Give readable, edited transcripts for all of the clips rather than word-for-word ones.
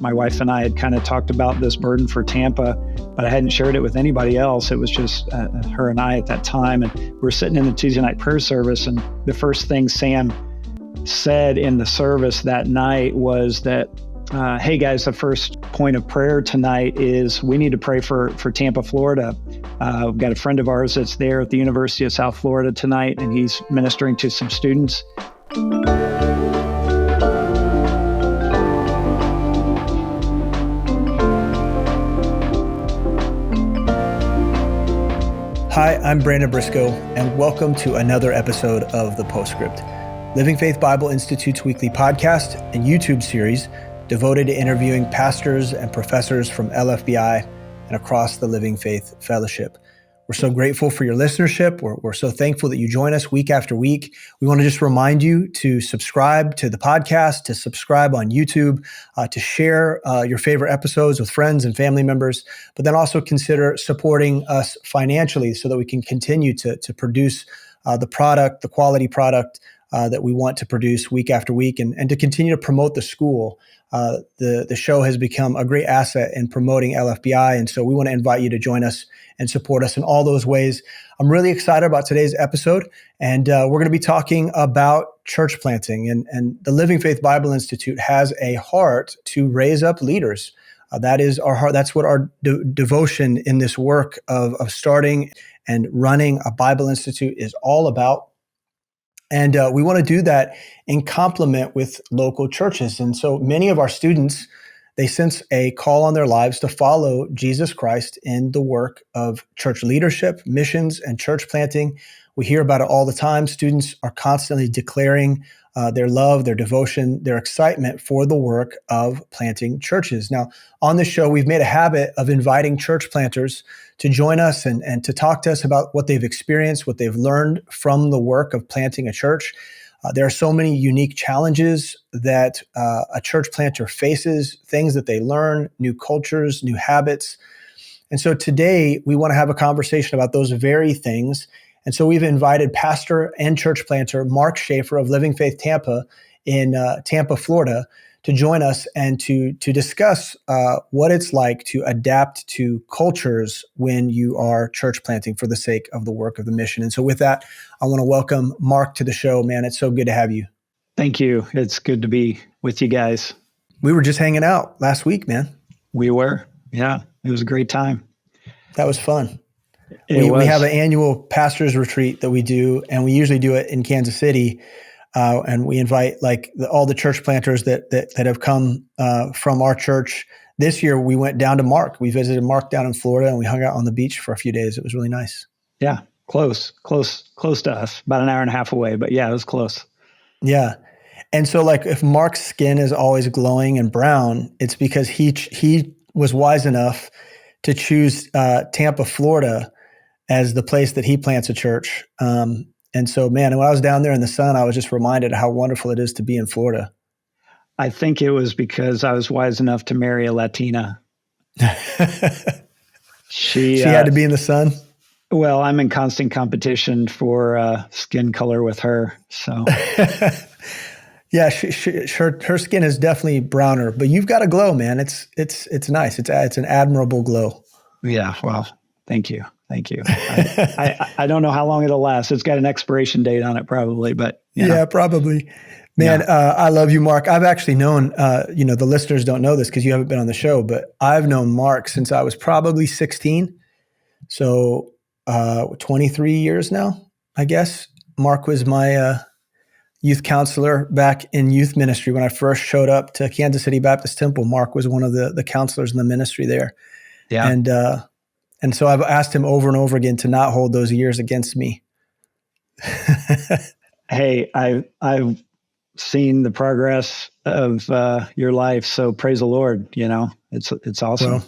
my wife and I had kind of talked about this burden for Tampa, but I hadn't shared it with anybody else. It was just her and I at that time. And we were sitting in the Tuesday night prayer service, and the first thing Sam said in the service that night was that, hey guys, the first point of prayer tonight is we need to pray for Tampa, Florida. We've got a friend of ours that's there at the University of South Florida tonight, and he's ministering to some students. Hi, I'm Brandon Briscoe, and welcome to another episode of The Postscript, Living Faith Bible Institute's weekly podcast and YouTube series devoted to interviewing pastors and professors from LFBI and across the Living Faith Fellowship. We're so grateful for your listenership. We're so thankful that you join us week after week. We want to just remind you to subscribe to the podcast, to subscribe on YouTube, to share your favorite episodes with friends and family members, but then also consider supporting us financially so that we can continue to produce the quality product that we want to produce week after week, and to continue to promote the school. The show has become a great asset in promoting LFBI, and so we want to invite you to join us and support us in all those ways. I'm really excited about today's episode, and we're going to be talking about church planting. And the Living Faith Bible Institute has a heart to raise up leaders. That is our heart. That's what our devotion in this work of starting and running a Bible Institute is all about. And we want to do that in complement with local churches. And so many of our students, they sense a call on their lives to follow Jesus Christ in the work of church leadership, missions, and church planting. We hear about it all the time. Students are constantly declaring their love, their devotion, their excitement for the work of planting churches. Now, on this show, we've made a habit of inviting church planters to join us and to talk to us about what they've experienced, what they've learned from the work of planting a church. There are so many unique challenges that a church planter faces, things that they learn, new cultures, new habits. And so today we want to have a conversation about those very things. And so we've invited pastor and church planter Mark Schaffer of Living Faith Tampa in Tampa, Florida, to join us and to discuss what it's like to adapt to cultures when you are church planting for the sake of the work of the mission. And so with that, I want to welcome Mark to the show. Man, it's so good to have you. Thank you. It's good to be with you guys. We were just hanging out last week, man. We were. Yeah, it was a great time. That was fun. We have an annual pastors retreat that we do, and we usually do it in Kansas City. And we invite all the church planters that have come from our church. This year, we went down to Mark. We visited Mark down in Florida, and we hung out on the beach for a few days. It was really nice. Yeah, close to us, about an hour and a half away. But yeah, it was close. Yeah. And so if Mark's skin is always glowing and brown, it's because he was wise enough to choose Tampa, Florida as the place that he plants a church. And so, man, when I was down there in the sun, I was just reminded how wonderful it is to be in Florida. I think it was because I was wise enough to marry a Latina. She had to be in the sun? Well, I'm in constant competition for skin color with her. So, yeah, her skin is definitely browner, but you've got a glow, man. It's nice. It's an admirable glow. Yeah. Well, thank you. I don't know how long it'll last. It's got an expiration date on it probably, but yeah, probably. Man, I love you, Mark. I've actually known, the listeners don't know this because you haven't been on the show, but I've known Mark since I was probably 16. So 23 years now, I guess. Mark was my youth counselor back in youth ministry when I first showed up to Kansas City Baptist Temple. Mark was one of the counselors in the ministry there. Yeah. And so I've asked him over and over again to not hold those years against me. Hey, I've seen the progress of your life, so praise the Lord. It's awesome.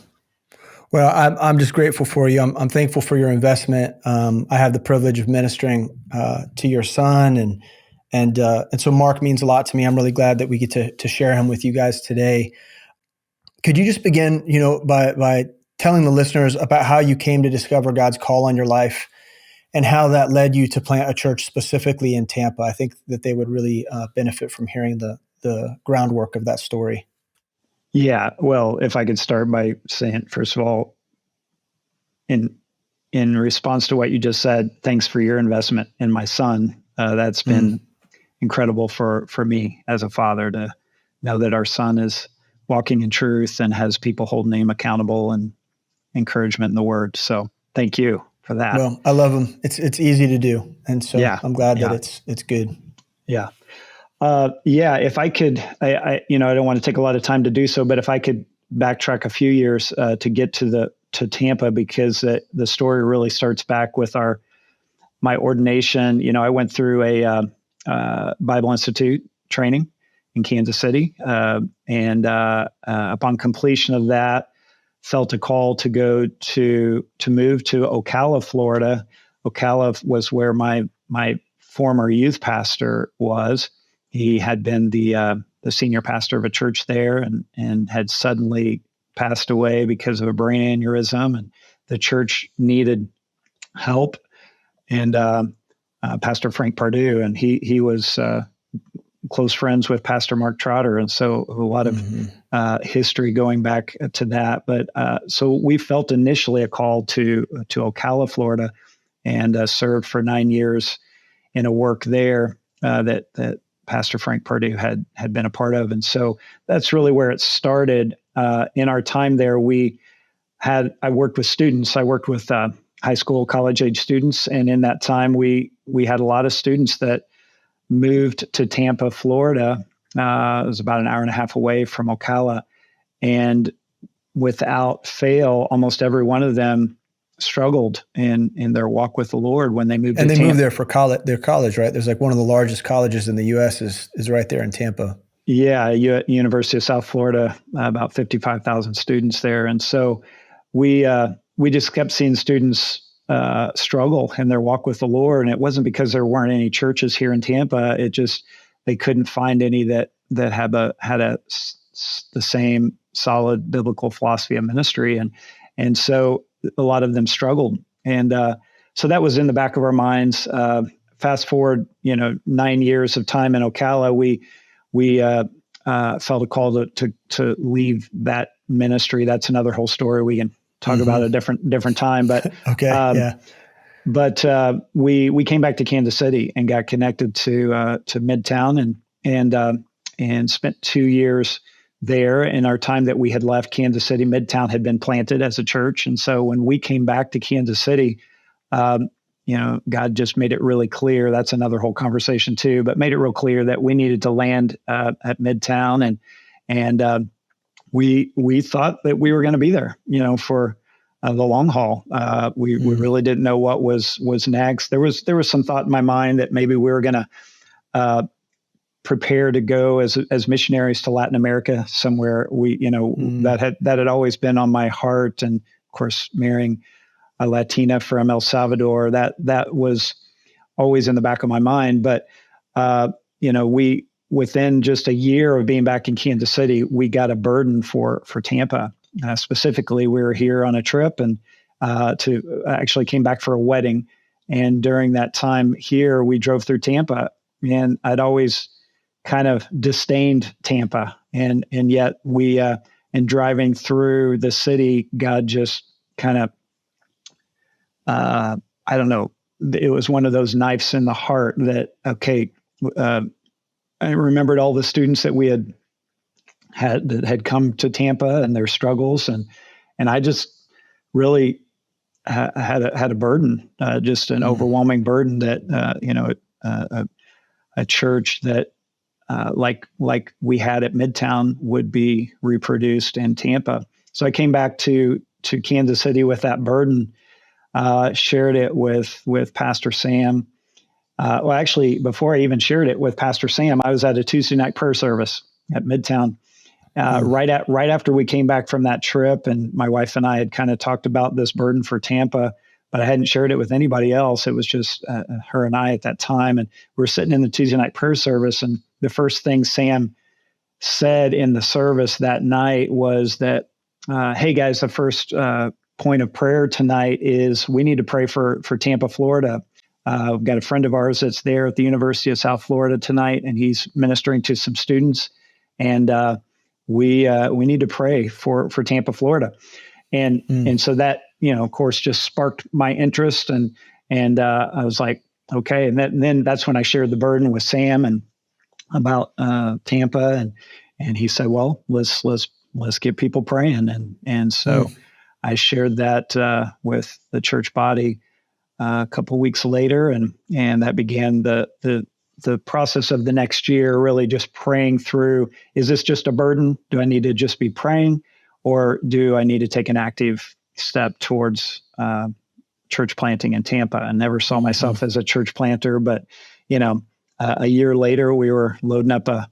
Well, I'm just grateful for you. I'm thankful for your investment. I have the privilege of ministering to your son, and so Mark means a lot to me. I'm really glad that we get to share him with you guys today. Could you just begin, by telling the listeners about how you came to discover God's call on your life and how that led you to plant a church specifically in Tampa? I think that they would really benefit from hearing the groundwork of that story. Yeah. Well, if I could start by saying, first of all, in response to what you just said, thanks for your investment in my son. That's been incredible for me as a father to know that our son is walking in truth and has people holding him accountable and encouragement in the word. So thank you for that. Well, I love them. It's easy to do. And so I'm glad that it's good. Yeah. If I could, I don't want to take a lot of time to do so, but if I could backtrack a few years to get to Tampa, because the story really starts back with my ordination. I went through a Bible Institute training in Kansas City, and upon completion of that, felt a call to go to move to Ocala, Florida. Ocala was where my former youth pastor was. He had been the senior pastor of a church there, and had suddenly passed away because of a brain aneurysm, and the church needed help. And Pastor Frank Pardue, and he was close friends with Pastor Mark Trotter, and so a lot of history going back to that. But so we felt initially a call to Ocala, Florida, and served for 9 years in a work there that Pastor Frank Pardue had been a part of. And so that's really where it started. In our time there, I worked with students. I worked with high school, college age students. And in that time, we had a lot of students that moved to Tampa, Florida. It was about an hour and a half away from Ocala. And without fail, almost every one of them struggled in their walk with the Lord when they moved to Tampa. And they moved there for their college, right? There's like one of the largest colleges in the U.S. is right there in Tampa. Yeah, University of South Florida, about 55,000 students there. And so we just kept seeing students struggle in their walk with the Lord. And it wasn't because there weren't any churches here in Tampa. It just, they couldn't find any that had the same solid biblical philosophy of ministry. And so a lot of them struggled. And so that was in the back of our minds. Fast forward, 9 years of time in Ocala, we felt a call to leave that ministry. That's another whole story we can talk about at a different time. But okay, yeah. But we came back to Kansas City and got connected to Midtown and spent 2 years there. In our time that we had left Kansas City, Midtown had been planted as a church, and so when we came back to Kansas City, God just made it really clear. That's another whole conversation too, but made it real clear that we needed to land at Midtown, and we thought that we were going to be there, for the long haul. We really didn't know what was next. There was some thought in my mind that maybe we were going to prepare to go as missionaries to Latin America somewhere. That had always been on my heart, and of course, marrying a Latina from El Salvador, that was always in the back of my mind. But we, within just a year of being back in Kansas City, we got a burden for Tampa. Specifically, we were here on a trip and actually came back for a wedding. And during that time here, we drove through Tampa, and I'd always kind of disdained Tampa. And yet we, in driving through the city, God just kind of, I don't know, it was one of those knives in the heart that, I remembered all the students that we had come to Tampa and their struggles. And I just really had a burden, just an overwhelming burden that, a church that, like we had at Midtown would be reproduced in Tampa. So I came back to Kansas City with that burden, shared it with Pastor Sam. Well, actually, before I even shared it with Pastor Sam, I was at a Tuesday night prayer service at Midtown, right after we came back from that trip. And my wife and I had kind of talked about this burden for Tampa, but I hadn't shared it with anybody else. It was just her and I at that time. And we were sitting in the Tuesday night prayer service, and the first thing Sam said in the service that night was that, hey guys, the first point of prayer tonight is we need to pray for Tampa, Florida. We've got a friend of ours that's there at the University of South Florida tonight, and he's ministering to some students. And we need to pray for Tampa, Florida. And so that, of course, just sparked my interest. And I was like, okay. And then that's when I shared the burden with Sam and about Tampa. And he said, well, let's get people praying. And so I shared that with the church body a couple of weeks later, and that began the process of the next year, really just praying through, is this just a burden? Do I need to just be praying, or do I need to take an active step towards church planting in Tampa? I never saw myself as a church planter, but a year later, we were loading up a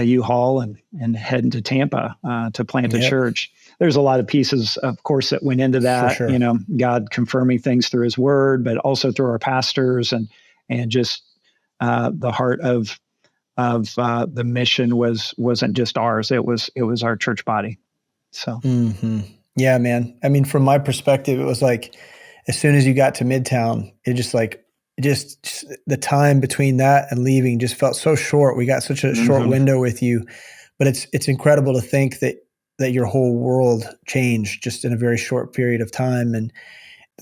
U-Haul and heading to Tampa to plant a church. There's a lot of pieces, of course, that went into that. For sure. God confirming things through His Word, but also through our pastors and just the heart of the mission wasn't just ours. It was our church body. So, yeah, man. I mean, from my perspective, it was like as soon as you got to Midtown, it just the time between that and leaving just felt so short. We got such a short window with you, but it's incredible to think that your whole world changed just in a very short period of time. And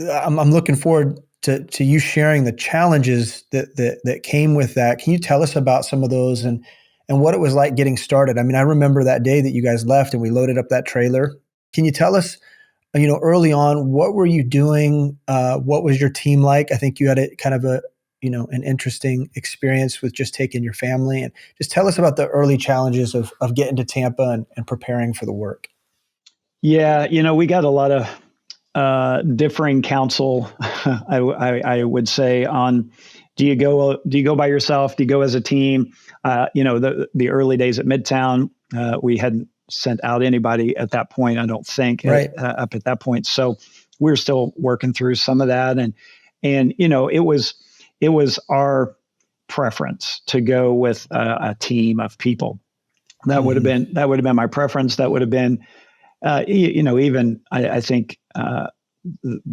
I'm looking forward to you sharing the challenges that came with that. Can you tell us about some of those and what it was like getting started? I mean, I remember that day that you guys left and we loaded up that trailer. Can you tell us, early on, what were you doing? What was your team like? I think you had a kind of an interesting experience with just taking your family, and just tell us about the early challenges of getting to Tampa and preparing for the work. Yeah. We got a lot of differing counsel, I would say, on do you go by yourself? Do you go as a team? The early days at Midtown, we hadn't sent out anybody at that point, I don't think, up at that point. So we're still working through some of that. And it was our preference to go with a team of people. That would have been my preference. That would have been, even I think,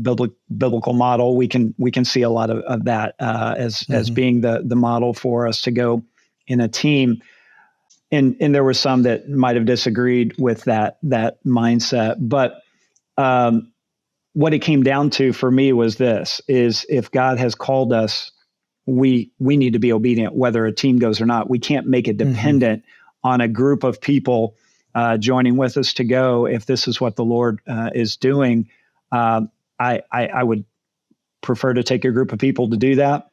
biblical model. We can see a lot of that as being the model for us to go in a team. And there were some that might have disagreed with that mindset. But what it came down to for me was this: is if God has called us, we need to be obedient, whether a team goes or not. We can't make it dependent on a group of people joining with us to go. If this is what the Lord is doing, I would prefer to take a group of people to do that.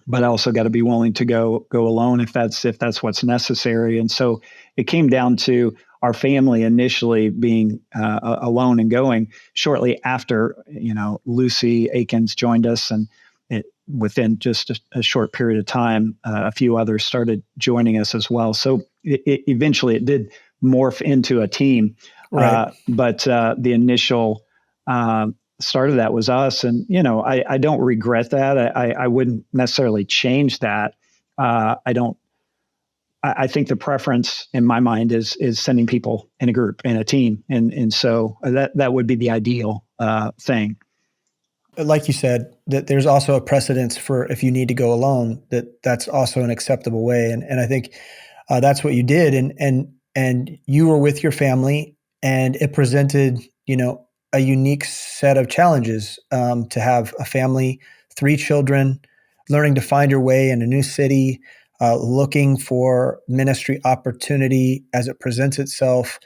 But I also got to be willing to go alone if that's what's necessary. And so it came down to our family initially being alone and going. Shortly after, Lucy Akins joined us, and within just a short period of time, a few others started joining us as well. So eventually it did morph into a team. Right. But the initial start of that was us. And, I don't regret that. I wouldn't necessarily change that. I think the preference in my mind is sending people in a group, in a team. And so that would be the ideal thing. Like you said, that there's also a precedence for if you need to go alone, that's also an acceptable way. And I think that's what you did. And you were with your family, and it presented, a unique set of challenges to have a family, 3 children, learning to find your way in a new city, looking for ministry opportunity as it presents itself.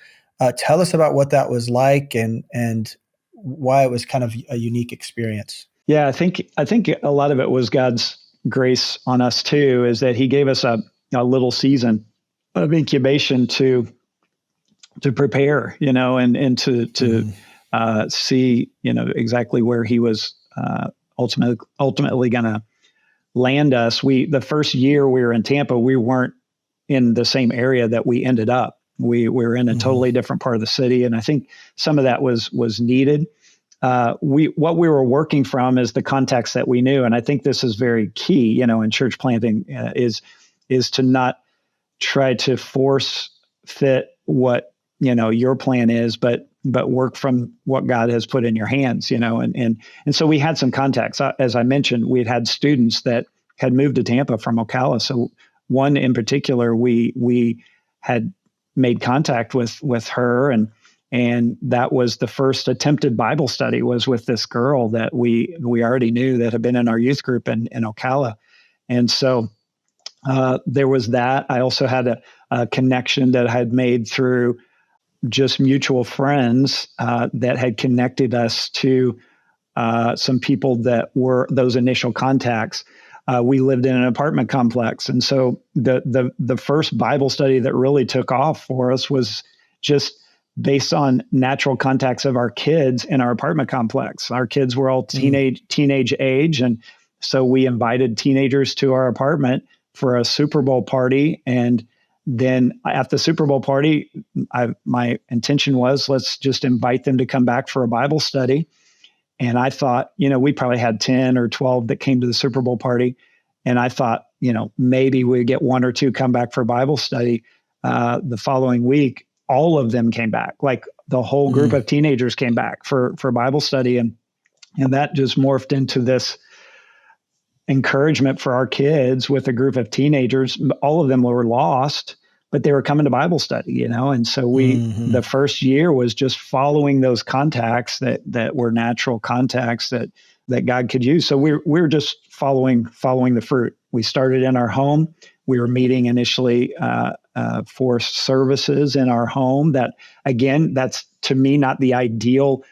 Tell us about what that was like and why it was kind of a unique experience. Yeah, I think a lot of it was God's grace on us too, is that He gave us a little season of incubation to prepare, and to see, exactly where He was ultimately going to land us. The first year we were in Tampa, we weren't in the same area that we ended up. We were in a totally different part of the city, and I think some of that was needed. What we were working from is the context that we knew, and I think this is very key, in church planting, is to not try to force fit what your plan is, but work from what God has put in your hands, and so we had some context. As I mentioned, we had students that had moved to Tampa from Ocala. So one in particular, we had made contact with her, and that was the first attempted Bible study was with this girl that we already knew that had been in our youth group in Ocala. And so there was that. I also had a connection that I had made through just mutual friends that had connected us to some people that were those initial contacts. We lived in an apartment complex. And so the first Bible study that really took off for us was just based on natural contacts of our kids in our apartment complex. Our kids were all teenage age. And so we invited teenagers to our apartment for a Super Bowl party. And then at the Super Bowl party, my intention was, let's just invite them to come back for a Bible study. And I thought, we probably had 10 or 12 that came to the Super Bowl party. And I thought, maybe we get one or two come back for Bible study. The following week, all of them came back. Like the whole group of teenagers came back for Bible study. And that just morphed into this encouragement for our kids with a group of teenagers. All of them were lost, but they were coming to Bible study, And so the first year was just following those contacts that were natural contacts that God could use. So we're just following the fruit. We started in our home. We were meeting initially for services in our home. That, again, that's to me not the ideal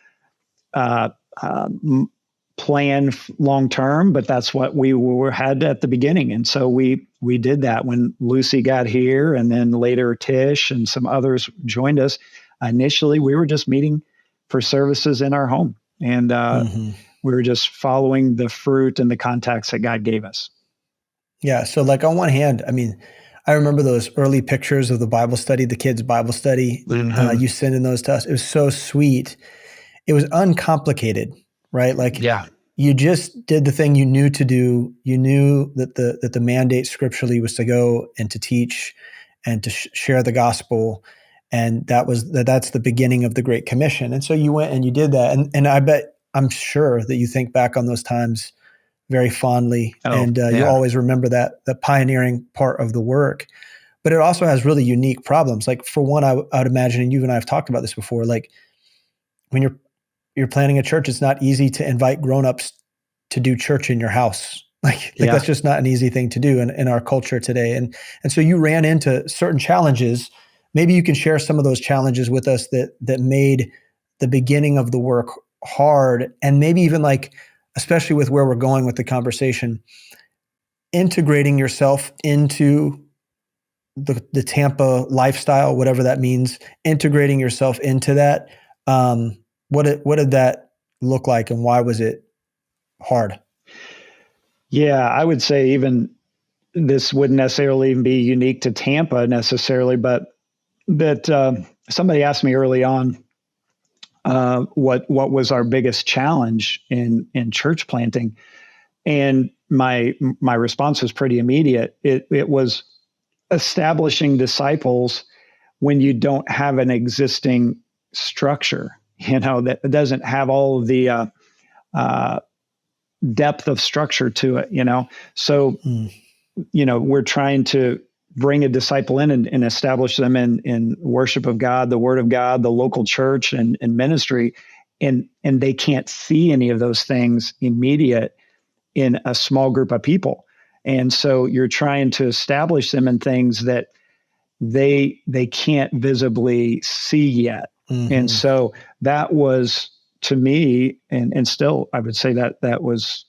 plan long term, but that's what we had at the beginning. And so we did that when Lucy got here, and then later Tish and some others joined us. Initially, we were just meeting for services in our home, and we were just following the fruit and the contacts that God gave us. Yeah. So like on one hand, I remember those early pictures of the Bible study, the kids' Bible study. You sending those to us. It was so sweet. It was uncomplicated, right? Like, you just did the thing you knew to do. You knew that the mandate scripturally was to go and to teach and to share the gospel. And that's the beginning of the Great Commission. And so you went and you did that. And I'm sure that you think back on those times very fondly. You always remember that pioneering part of the work. But it also has really unique problems. Like, for one, I would imagine, and you and I have talked about this before, like when you're planning a church, it's not easy to invite grownups to do church in your house. Like that's just not an easy thing to do in our culture today. And so you ran into certain challenges. Maybe you can share some of those challenges with us that made the beginning of the work hard, and maybe even, like, especially with where we're going with the conversation, integrating yourself into the Tampa lifestyle, whatever that means, integrating yourself into that. What did that look like, and why was it hard? Yeah, I would say even this wouldn't necessarily even be unique to Tampa necessarily, but somebody asked me early on what was our biggest challenge in church planting, and my response was pretty immediate. It was establishing disciples when you don't have an existing structure, that doesn't have all of the depth of structure to it, So, we're trying to bring a disciple in and establish them in worship of God, the Word of God, the local church and ministry. And they can't see any of those things immediate in a small group of people. And so you're trying to establish them in things that they can't visibly see yet. And so that was, to me, and still, I would say that was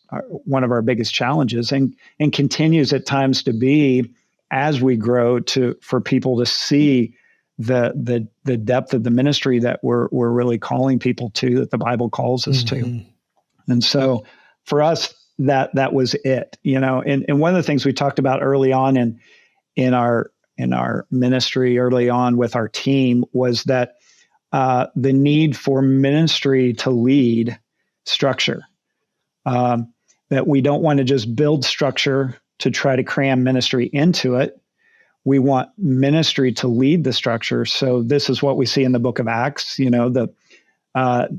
one of our biggest challenges, and continues at times to be as we grow, for people to see the depth of the ministry that we're really calling people to, that the Bible calls us to. And so for us, that was it, and one of the things we talked about early on in our ministry early on with our team was that the need for ministry to lead structure, that we don't want to just build structure to try to cram ministry into it. We want ministry to lead the structure. So this is what we see in the book of Acts. The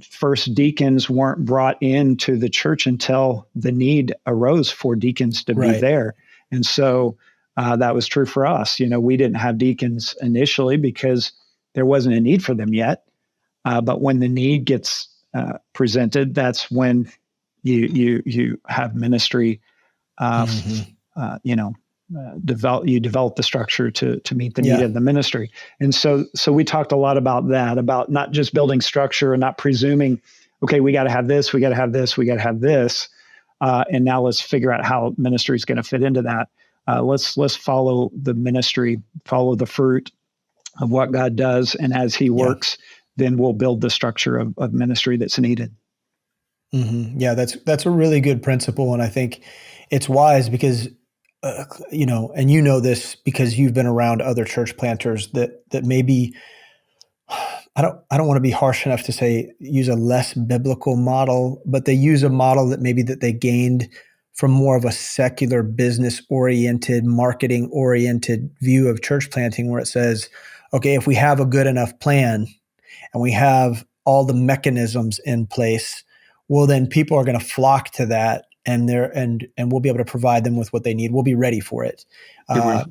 first deacons weren't brought into the church until the need arose for deacons to be there. And so that was true for us. We didn't have deacons initially because there wasn't a need for them yet. But when the need gets presented, that's when you have ministry. Develop the structure to meet the need of the ministry. And so we talked a lot about that, about not just building structure and not presuming, okay, we got to have this, we got to have this, we got to have this. And now let's figure out how ministry is going to fit into that. Let's follow the ministry, follow the fruit of what God does. And as he works, then we'll build the structure of ministry that's needed. Mm-hmm. Yeah, that's a really good principle. And I think it's wise because, and this because you've been around other church planters that maybe, I don't want to be harsh enough to say use a less biblical model, but they use a model that they gained from more of a secular business oriented, marketing oriented view of church planting, where it says, okay, if we have a good enough plan and we have all the mechanisms in place, well, then people are going to flock to that, and we'll be able to provide them with what they need. We'll be ready for it. But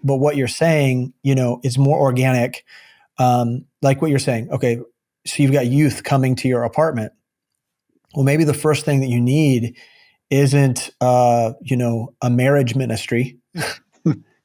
what you're saying, is more organic. Like what you're saying. Okay, so you've got youth coming to your apartment. Well, maybe the first thing that you need isn't, a marriage ministry,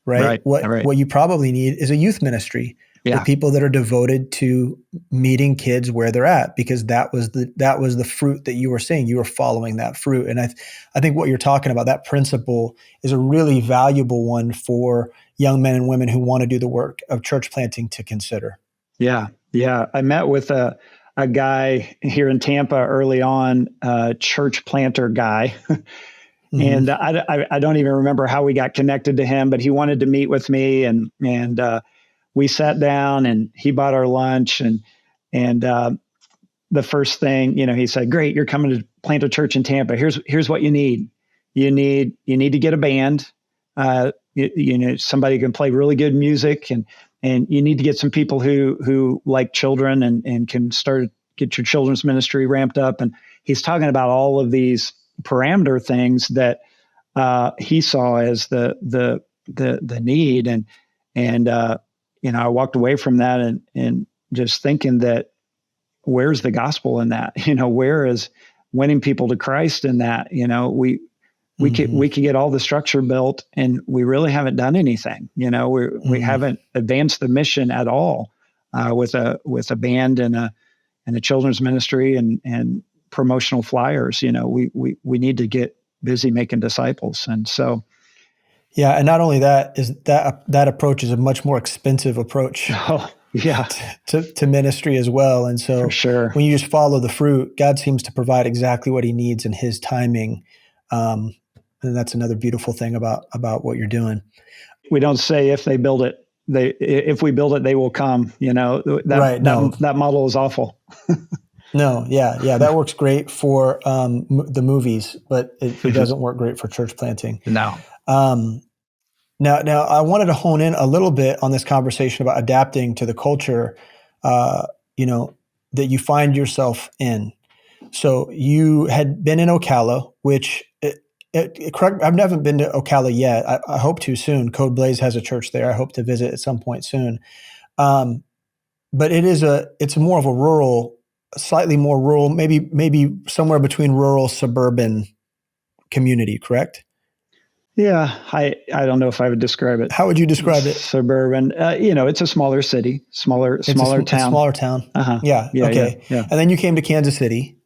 right? What you probably need is a youth ministry. Yeah. For people that are devoted to meeting kids where they're at, because that was the fruit that you were seeing. You were following that fruit. And I think what you're talking about, that principle, is a really valuable one for young men and women who want to do the work of church planting to consider. Yeah. Yeah. I met with a guy here in Tampa early on, a church planter guy. And I don't even remember how we got connected to him, but he wanted to meet with me, and we sat down and he bought our lunch, and the first thing, he said, "Great, you're coming to plant a church in Tampa. Here's what you need. You need to get a band. Somebody who can play really good music, and you need to get some people who like children and can get your children's ministry ramped up." And he's talking about all of these parameter things that he saw as the need, and I walked away from that and just thinking that, where's the gospel in that? Where is winning people to Christ in that? We could get all the structure built, and we really haven't done anything. We haven't advanced the mission at all with a band and a children's ministry and promotional flyers. We need to get busy making disciples, and so. Yeah, and not only that, is that approach is a much more expensive approach. Oh, yeah, to ministry as well. And so, for sure, when you just follow the fruit, God seems to provide exactly what He needs in His timing. And that's another beautiful thing about what you're doing. We don't say if they build it, if we build it, they will come. That model is awful. No, yeah, that works great for the movies, but it doesn't work great for church planting. No. Now, I wanted to hone in a little bit on this conversation about adapting to the culture, that you find yourself in. So you had been in Ocala, which correct. I haven't been to Ocala yet. I hope to soon. Code Blaze has a church there. I hope to visit at some point soon. But it's more of a rural, slightly more rural, maybe somewhere between rural, suburban community, correct? Yeah, I don't know if I would describe it. How would you describe it? Suburban. It's a smaller city, smaller town. It's a smaller town. Uh-huh. Yeah. Okay. Yeah. And then you came to Kansas City,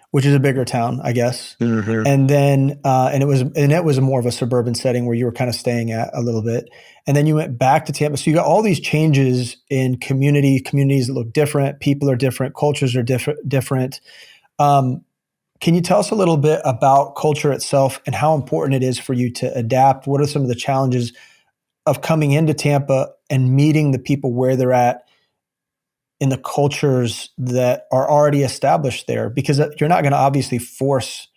which is a bigger town, I guess. Mm-hmm. And then it was more of a suburban setting where you were kind of staying at a little bit. And then you went back to Tampa. So you got all these changes in communities that look different. People are different. Cultures are different. Can you tell us a little bit about culture itself and how important it is for you to adapt? What are some of the challenges of coming into Tampa and meeting the people where they're at in the cultures that are already established there? Because you're not going to obviously force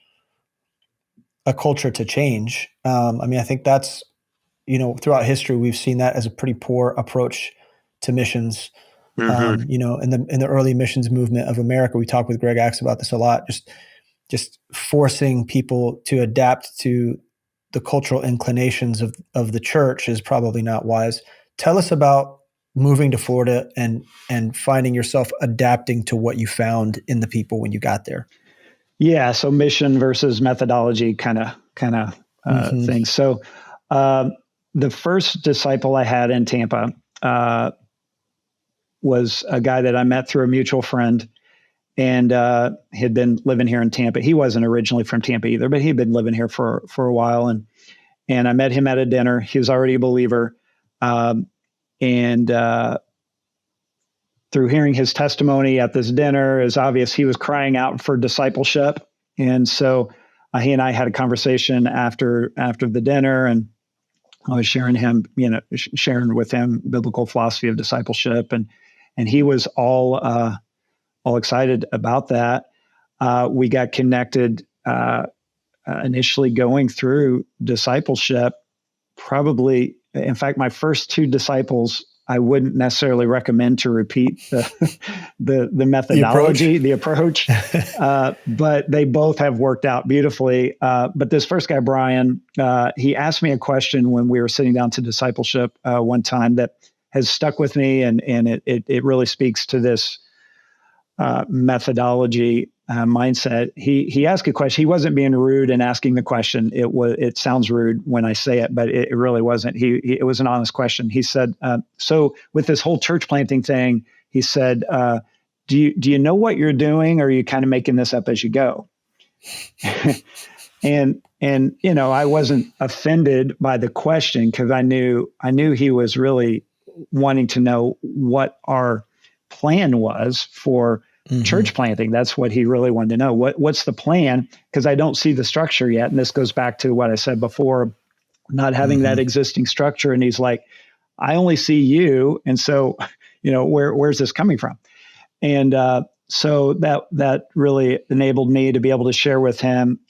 a culture to change. I think that's, throughout history, we've seen that as a pretty poor approach to missions. In the early missions movement of America, we talk with Greg Axe about this a lot, just forcing people to adapt to the cultural inclinations of the church is probably not wise. Tell us about moving to Florida and finding yourself adapting to what you found in the people when you got there. Yeah. So mission versus methodology kind of thing. So the first disciple I had in Tampa was a guy that I met through a mutual friend, and had been living here in Tampa. He wasn't originally from Tampa either, but he'd been living here for a while. And I met him at a dinner. He was already a believer. And through hearing his testimony at this dinner, it was obvious he was crying out for discipleship. And so he and I had a conversation after the dinner, and I was sharing with him biblical philosophy of discipleship, and he was all excited about that. We got connected initially going through discipleship. Probably, in fact, my first two disciples, I wouldn't necessarily recommend to repeat the methodology, the approach, but they both have worked out beautifully. But this first guy, Brian, he asked me a question when we were sitting down to discipleship one time that has stuck with me, and it really speaks to this methodology mindset. He asked a question. He wasn't being rude in asking the question. It sounds rude when I say it, but it really wasn't. It was an honest question. He said, so with this whole church planting thing, he said, do you know what you're doing, or are you kind of making this up as you go? and I wasn't offended by the question, because I knew he was really wanting to know what our plan was for church planting. That's what he really wanted to know. What's the plan? Because I don't see the structure yet. And this goes back to what I said before, not having that existing structure. And he's like, I only see you. And so, where's this coming from? And so that really enabled me to be able to share with him,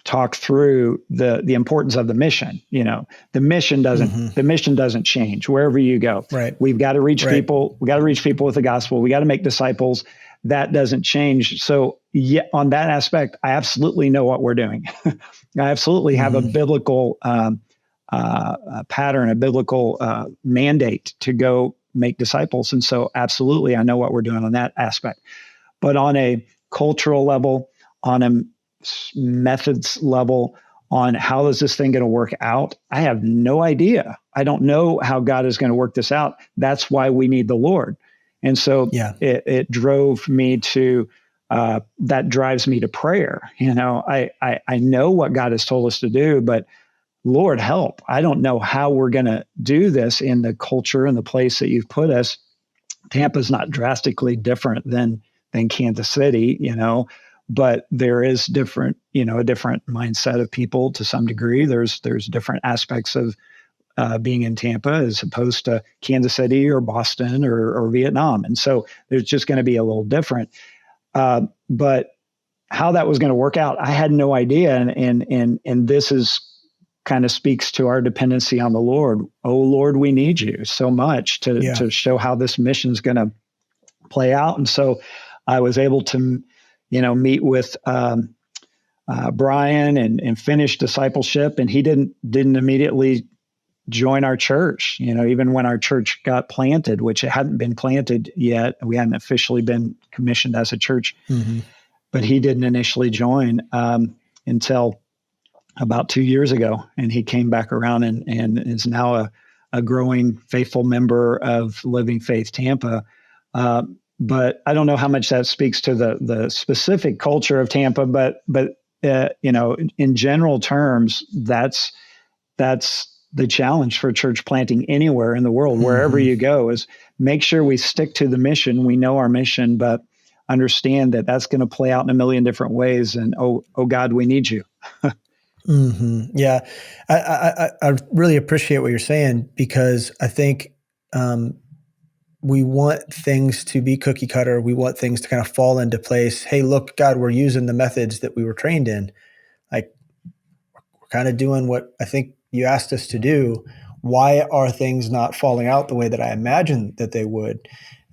talk through the importance of the mission. The mission doesn't change wherever you go. Right. We've got to reach people. We got to reach people with the gospel. We got to make disciples. That doesn't change. So on that aspect, I absolutely know what we're doing. I absolutely have a biblical pattern, a biblical mandate to go make disciples. And so absolutely, I know what we're doing on that aspect. But on a cultural level, on a methods level, on how is this thing going to work out, I have no idea. I don't know how God is going to work this out. That's why we need the Lord. And so it drove me to, that drives me to prayer. I know what God has told us to do, but Lord, help. I don't know how we're going to do this in the culture and the place that you've put us. Tampa's not drastically different than Kansas City, but there is different, a different mindset of people to some degree. There's different aspects of being in Tampa as opposed to Kansas City or Boston or Vietnam. And so there's just going to be a little different. But how that was going to work out, I had no idea. And this is kind of speaks to our dependency on the Lord. Oh, Lord, we need you so much to show how this mission is going to play out. And so I was able to, meet with Brian and finish discipleship. And he didn't immediately join our church, even when our church got planted, which it hadn't been planted yet. We hadn't officially been commissioned as a church, but he didn't initially join until about 2 years ago. And he came back around and is now a growing faithful member of Living Faith Tampa. But I don't know how much that speaks to the specific culture of Tampa, but in general terms, that's the challenge for church planting anywhere in the world, wherever you go, is make sure we stick to the mission. We know our mission, but understand that that's going to play out in a million different ways. And oh God, we need you. Yeah, I really appreciate what you're saying, because I think we want things to be cookie cutter. We want things to kind of fall into place. Hey, look, God, we're using the methods that we were trained in. Like, we're kind of doing what I think you asked us to do. Why are things not falling out the way that I imagined that they would?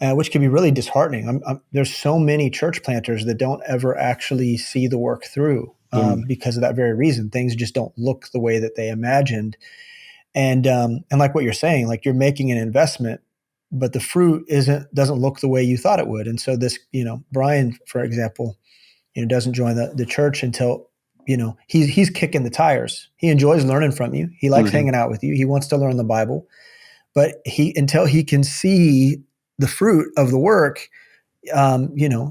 Which can be really disheartening. There's so many church planters that don't ever actually see the work through. because of that very reason. Things just don't look the way that they imagined. And like what you're saying, like you're making an investment, but the fruit doesn't look the way you thought it would. And so this, Brian, for example, doesn't join the church until, he's kicking the tires. He enjoys learning from you. He likes hanging out with you. He wants to learn the Bible, but until he can see the fruit of the work,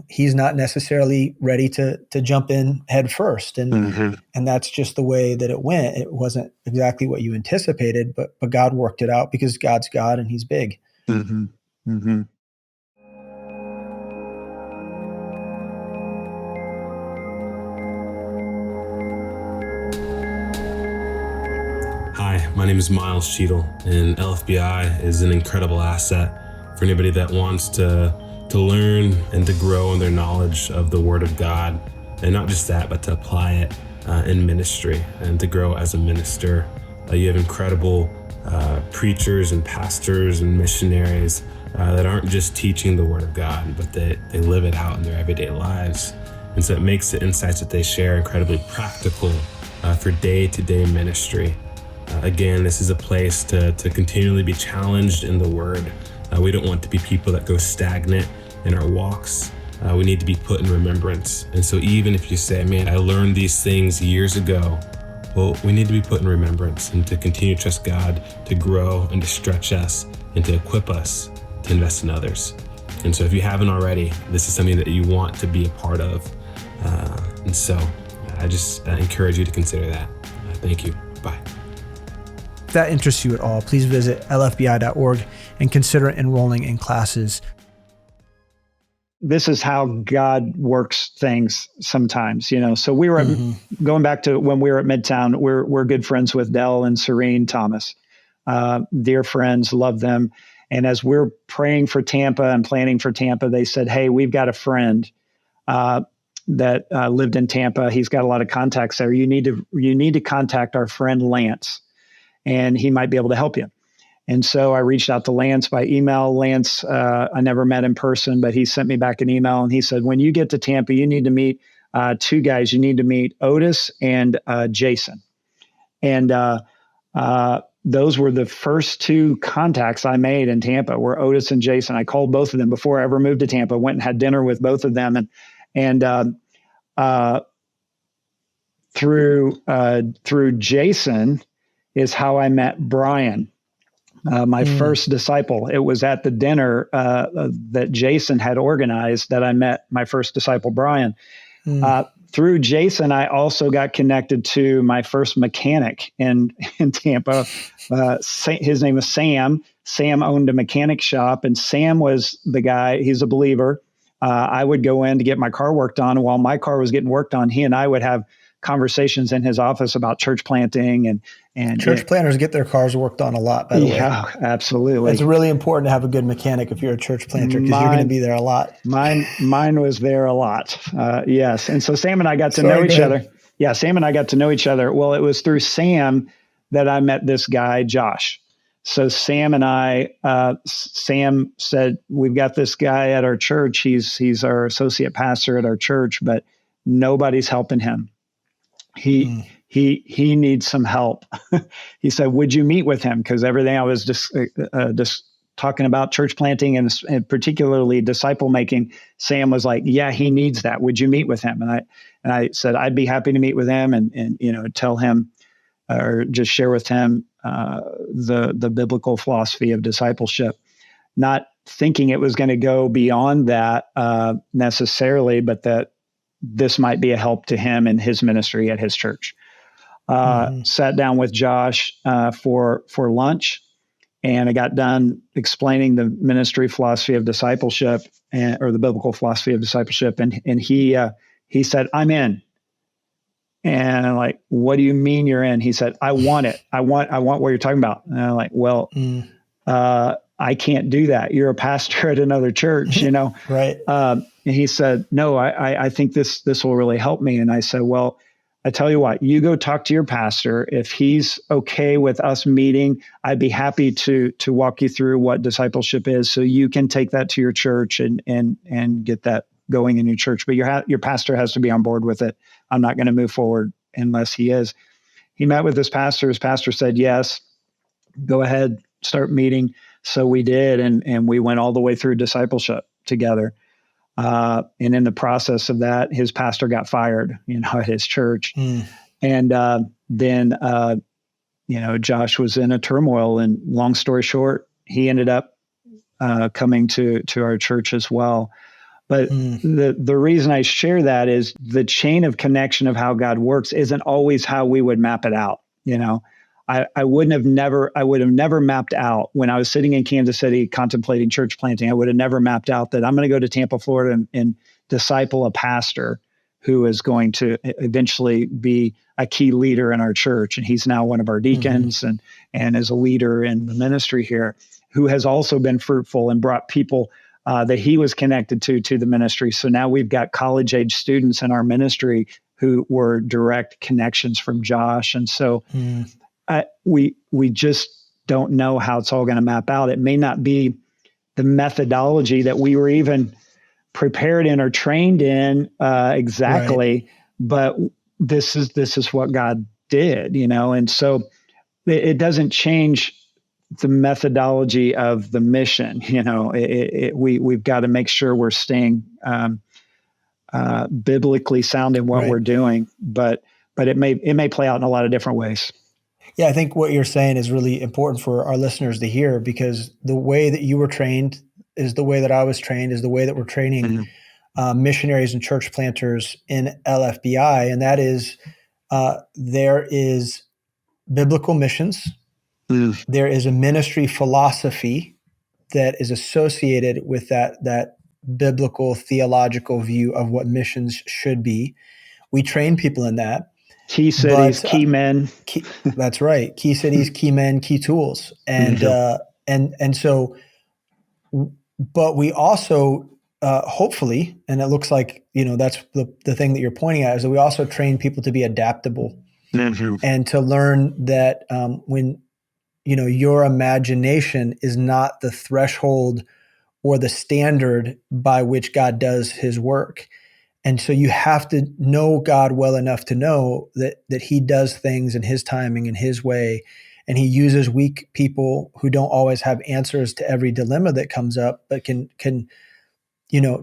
he's not necessarily ready to jump in head first. And that's just the way that it went. It wasn't exactly what you anticipated, but God worked it out because God's God and he's big. Hi, my name is Miles Cheadle, and LFBI is an incredible asset for anybody that wants to learn and to grow in their knowledge of the Word of God. And not just that, but to apply it in ministry and to grow as a minister. You have incredible preachers and pastors and missionaries that aren't just teaching the Word of God, but they live it out in their everyday lives. And so it makes the insights that they share incredibly practical for day-to-day ministry. Again, this is a place to continually be challenged in the Word. We don't want to be people that go stagnant in our walks. We need to be put in remembrance. And so even if you say, man, I learned these things years ago, well, we need to be put in remembrance and to continue to trust God to grow and to stretch us and to equip us to invest in others. And so if you haven't already, this is something that you want to be a part of. And so I just encourage you to consider that. Thank you. Bye. If that interests you at all, please visit lfbi.org and consider enrolling in classes. This is how God works things sometimes, So we were going back to when we were at Midtown. We're good friends with Dell and Serene Thomas, dear friends, love them. And as we're praying for Tampa and planning for Tampa, they said, "Hey, we've got a friend that lived in Tampa. He's got a lot of contacts there. You need to contact our friend Lance, and he might be able to help you." And so I reached out to Lance by email. Lance, I never met in person, but he sent me back an email and he said, when you get to Tampa, you need to meet two guys. You need to meet Otis and Jason. And those were the first two contacts I made in Tampa were Otis and Jason. I called both of them before I ever moved to Tampa, went and had dinner with both of them. And through Jason is how I met Brian. My first disciple. It was at the dinner that Jason had organized that I met my first disciple, Brian. Through Jason, I also got connected to my first mechanic in Tampa. His name was Sam. Sam owned a mechanic shop, and Sam was the guy. He's a believer. I would go in to get my car worked on. While my car was getting worked on, he and I would have conversations in his office about church planting and church planters get their cars worked on a lot, by the way. Yeah, absolutely. It's really important to have a good mechanic if you're a church planter because you're going to be there a lot. Mine was there a lot. Yes. And so Sam and I got to know each other. Yeah, Sam and I got to know each other. Well, it was through Sam that I met this guy, Josh. So Sam and I, Sam said, we've got this guy at our church. He's our associate pastor at our church, but nobody's helping him. He needs some help. He said, would you meet with him? Because everything I was just talking about church planting and particularly disciple making, Sam was like, yeah, he needs that. Would you meet with him? And I said, I'd be happy to meet with him and tell him or just share with him the biblical philosophy of discipleship, not thinking it was going to go beyond that necessarily, but that this might be a help to him in his ministry at his church. Sat down with Josh for lunch, and I got done explaining the ministry philosophy of discipleship or the biblical philosophy of discipleship, and he said, "I'm in." And I'm like, "What do you mean you're in?" He said, "I want it. I want what you're talking about." And I'm like, "Well, I can't do that. You're a pastor at another church, Right. And he said, "No, I think this will really help me." And I said, "Well, I tell you what, you go talk to your pastor. If he's okay with us meeting, I'd be happy to walk you through what discipleship is, so you can take that to your church and get that going in your church, but your pastor has to be on board with it. I'm not going to move forward unless he is. He met with his pastor. His pastor said, yes, go ahead, start meeting. So we did, and we went all the way through discipleship together. And in the process of that, his pastor got fired, at his church. And then Josh was in a turmoil, and long story short, he ended up coming to our church as well. But the reason I share that is the chain of connection of how God works isn't always how we would map it out. I would have never mapped out when I was sitting in Kansas City contemplating church planting. I would have never mapped out that I'm going to go to Tampa, Florida and disciple a pastor who is going to eventually be a key leader in our church. And he's now one of our deacons and is a leader in the ministry here, who has also been fruitful and brought people that he was connected to the ministry. So now we've got college age students in our ministry who were direct connections from Josh. And so we just don't know how it's all going to map out. It may not be the methodology that we were even prepared in or trained in exactly, right. But this is what God did, and so it doesn't change the methodology of the mission. We've got to make sure we're staying biblically sound in what right. we're doing, but it may play out in a lot of different ways. Yeah, I think what you're saying is really important for our listeners to hear, because the way that you were trained is the way that I was trained, is the way that we're training missionaries and church planters in LFBI, and that is there is biblical missions. There is a ministry philosophy that is associated with that biblical theological view of what missions should be. We train people in that. Key cities, key men. That's right. Key cities, key men, key tools. And so, but we also hopefully, and it looks like, that's the thing that you're pointing at, is that we also train people to be adaptable and to learn that when, your imagination is not the threshold or the standard by which God does his work. And so you have to know God well enough to know that he does things in his timing, in his way, and he uses weak people who don't always have answers to every dilemma that comes up, but can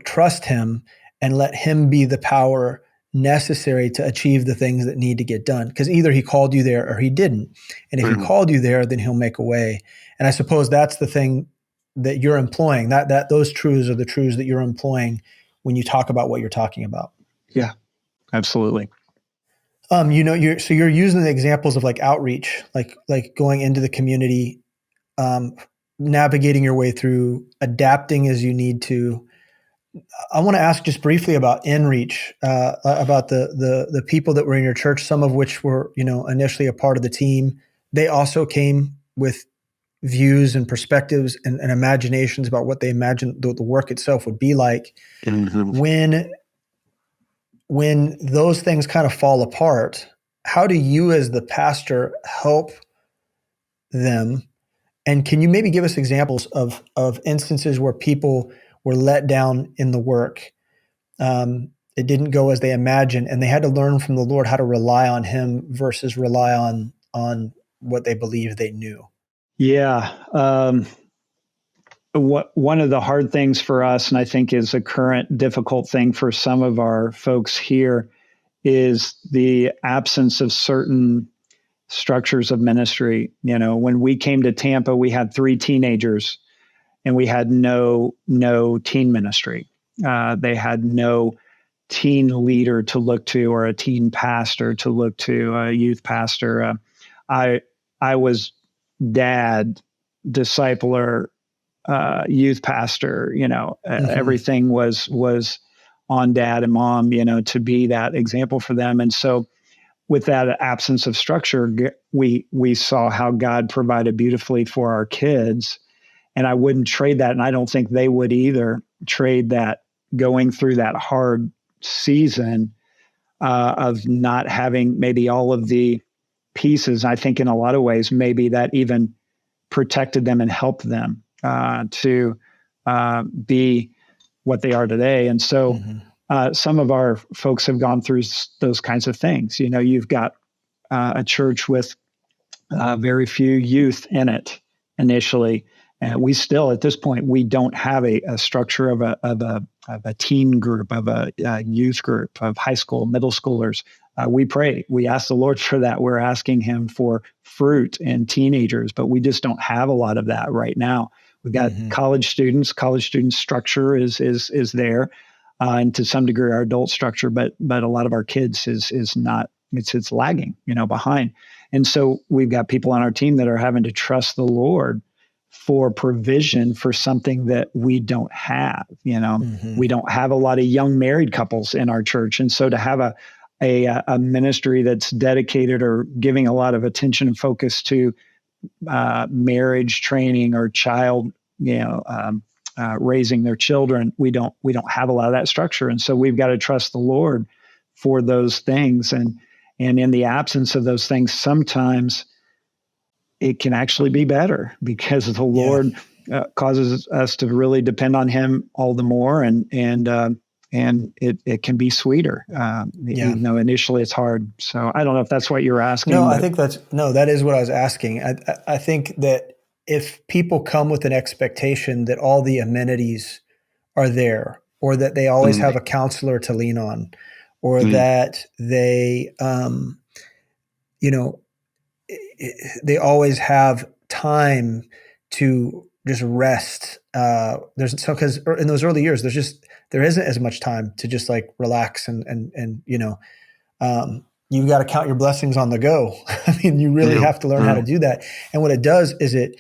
trust him and let him be the power necessary to achieve the things that need to get done. Because either he called you there or he didn't. And if he called you there, then he'll make a way. And I suppose that's the thing that you're employing, that those truths are the truths that you're employing when you talk about what you're talking about. Yeah, absolutely. You're using the examples of like outreach, like going into the community, navigating your way through, adapting as you need to. I want to ask just briefly about inReach, about the people that were in your church, some of which were, initially a part of the team. They also came with views and perspectives and imaginations about what they imagined the work itself would be like. When those things kind of fall apart, how do you as the pastor help them? And can you maybe give us examples of instances where people were let down in the work? It didn't go as they imagined, and they had to learn from the Lord how to rely on him versus rely on what they believed they knew. Yeah. One of the hard things for us, and I think is a current difficult thing for some of our folks here, is the absence of certain structures of ministry. When we came to Tampa, we had 3 teenagers and we had no teen ministry. They had no teen leader to look to or a teen pastor to look to, a youth pastor. I was dad, discipler, youth pastor, everything was on dad and mom, to be that example for them. And so with that absence of structure, we saw how God provided beautifully for our kids. And I wouldn't trade that. And I don't think they would either trade that, going through that hard season of not having maybe all of the pieces. I think in a lot of ways, maybe that even protected them and helped them to be what they are today. And so some of our folks have gone through those kinds of things. You've got a church with very few youth in it initially. And we still, at this point, we don't have a structure of a teen group, of a youth group, of high school, middle schoolers. We pray. We ask the Lord for that. We're asking him for fruit in teenagers, but we just don't have a lot of that right now. We've got college students. College student structure is there, and to some degree our adult structure, but a lot of our kids is not. It's lagging, behind. And so we've got people on our team that are having to trust the Lord for provision for something that we don't have. We don't have a lot of young married couples in our church. And so to have a ministry that's dedicated or giving a lot of attention and focus to marriage training or child, raising their children, we don't have a lot of that structure. And so we've got to trust the Lord for those things. And in the absence of those things, sometimes it can actually be better because the Lord causes us to really depend on him all the more. And it can be sweeter, even though initially it's hard. So I don't know if that's what you're asking. No, I think that is what I was asking. I think that if people come with an expectation that all the amenities are there, or that they always have a counselor to lean on, or that they, they always have time to just rest. Because in those early years, there isn't as much time to just like relax and you've got to count your blessings on the go. I mean, you really have to learn how to do that. And what it does is it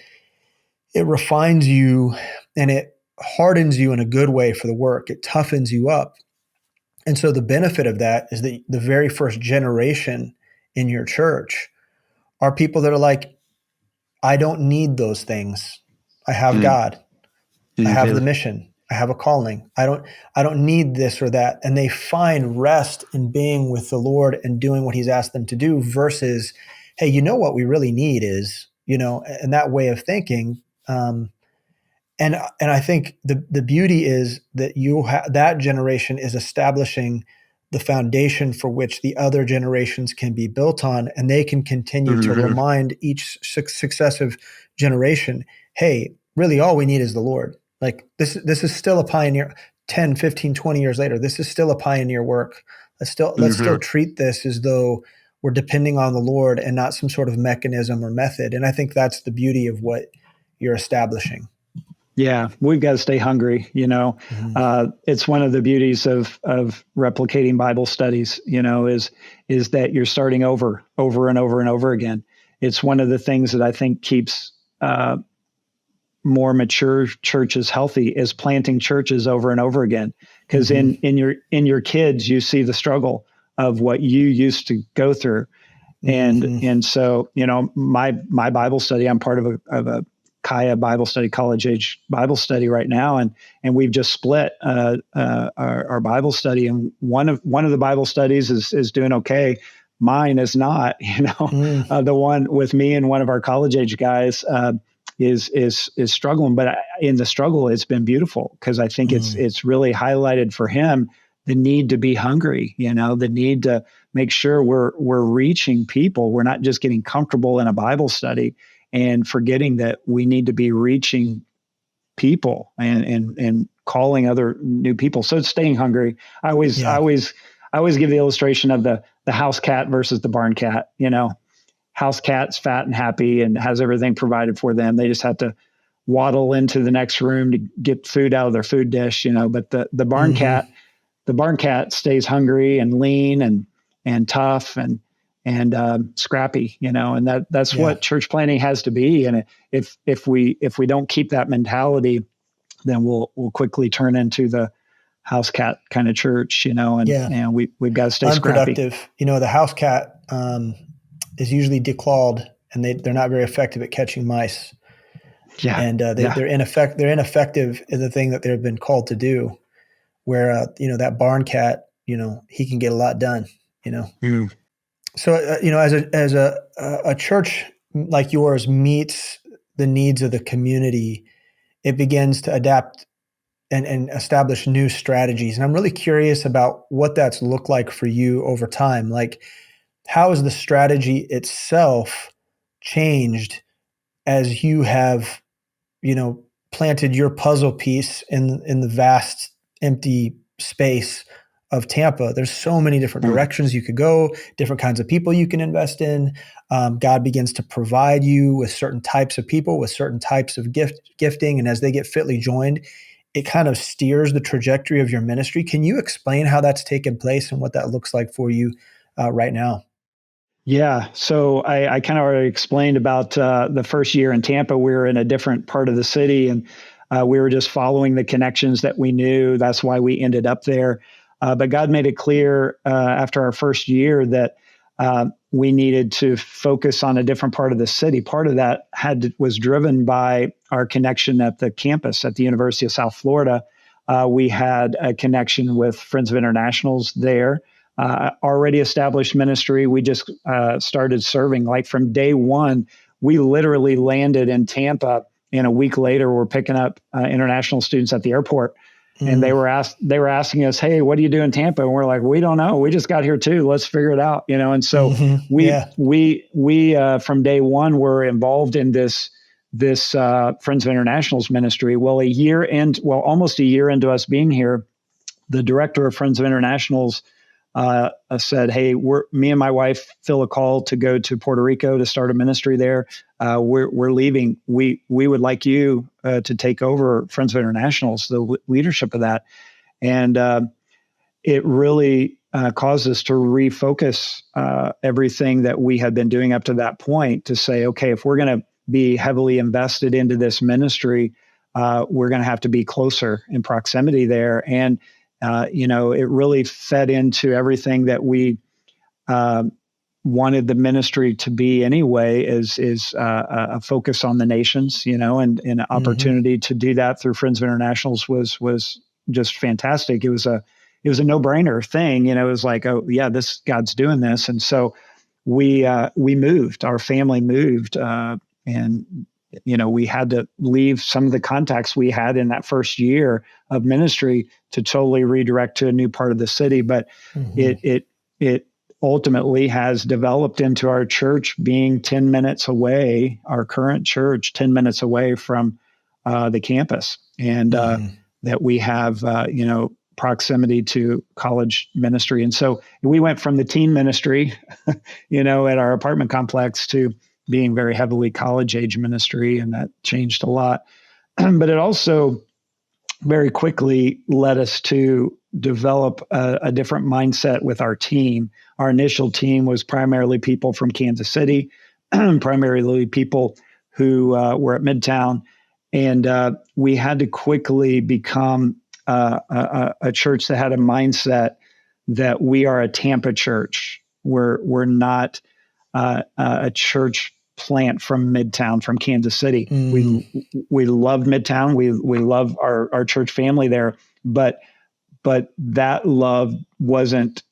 refines you and it hardens you in a good way for the work. It toughens you up. And so the benefit of that is that the very first generation in your church are people that are like, I don't need those things. I have God. I have the mission. I have a calling. I don't need this or that. And they find rest in being with the Lord and doing what he's asked them to do versus, hey, what we really need is, and that way of thinking. And I think the beauty is that that generation is establishing the foundation for which the other generations can be built on, and they can continue to remind each successive generation, hey, really all we need is the Lord. Like this is still a pioneer 10, 15, 20 years later. This is still a pioneer work. Let's still treat this as though we're depending on the Lord and not some sort of mechanism or method. And I think that's the beauty of what you're establishing. Yeah, we've got to stay hungry. It's one of the beauties of replicating Bible studies, is that you're starting over and over and over again. It's one of the things that I think keeps more mature churches healthy, is planting churches over and over again. Because in your kids, you see the struggle of what you used to go through, and so my Bible study, I'm part of a Kaya Bible study, college age Bible study right now. And we've just split our Bible study. And one of the Bible studies is doing okay. Mine is not, the one with me and one of our college age guys is struggling. But in the struggle, it's been beautiful because I think it's really highlighted for him the need to be hungry, the need to make sure we're reaching people. We're not just getting comfortable in a Bible study and forgetting that we need to be reaching people and calling other new people. So it's staying hungry. I always give the illustration of the house cat versus the barn cat. House cat's fat and happy and has everything provided for them. They just have to waddle into the next room to get food out of their food dish. But the barn cat stays hungry and lean and tough and scrappy, and that's what church planting has to be. And if we don't keep that mentality, then we'll quickly turn into the house cat kind of church, and we've got to stay unproductive. Scrappy. The house cat is usually declawed, and they're not very effective at catching mice. Yeah, and they're ineffective in the thing that they've been called to do. Where that barn cat, he can get a lot done. So, as a church like yours meets the needs of the community, it begins to adapt and establish new strategies. And I'm really curious about what that's looked like for you over time. Like, how has the strategy itself changed as you have, planted your puzzle piece in the vast empty space of Tampa? There's so many different directions you could go, different kinds of people you can invest in. God begins to provide you with certain types of people, with certain types of gifting. And as they get fitly joined, it kind of steers the trajectory of your ministry. Can you explain how that's taken place and what that looks like for you right now? Yeah. So I kind of already explained about the first year in Tampa. We were in a different part of the city, and we were just following the connections that we knew. That's why we ended up there. But God made it clear after our first year that we needed to focus on a different part of the city. Part of that was driven by our connection at the campus at the University of South Florida. We had a connection with Friends of Internationals there. Already established ministry. We just started serving. Like from day one, we literally landed in Tampa, and a week later, we're picking up international students at the airport, and they were asking us, "Hey, what do you do in Tampa?" And we're like, "We don't know. We just got here too. Let's figure it out." And so we from day one were involved in this Friends of Internationals ministry. Well, almost a year into us being here, the director of Friends of Internationals said, "Hey, me and my wife feel a call to go to Puerto Rico to start a ministry there. We're leaving. We would like you to take over Friends of Internationals, the leadership of that." And it really caused us to refocus everything that we had been doing up to that point to say, okay, if we're going to be heavily invested into this ministry, we're going to have to be closer in proximity there. And it really fed into everything that we wanted the ministry to be anyway, is a focus on the nations, and an opportunity to do that through Friends of Internationals was just fantastic. It was a no-brainer thing. It was like, oh yeah, God's doing this. And so we moved, our family moved, and we had to leave some of the contacts we had in that first year of ministry to totally redirect to a new part of the city. But it ultimately has developed into our church being 10 minutes away, our current church, 10 minutes away from the campus. And that we have, proximity to college ministry. And so we went from the teen ministry, at our apartment complex to being very heavily college age ministry. And that changed a lot. But it also very quickly led us to develop a different mindset with our team. Our initial team was primarily people from Kansas City, primarily people who were at Midtown. And we had to quickly become a church that had a mindset that we are a Tampa church. We're not a church plant from Midtown, from Kansas City. We loved Midtown. We love our church family there, but that love wasn't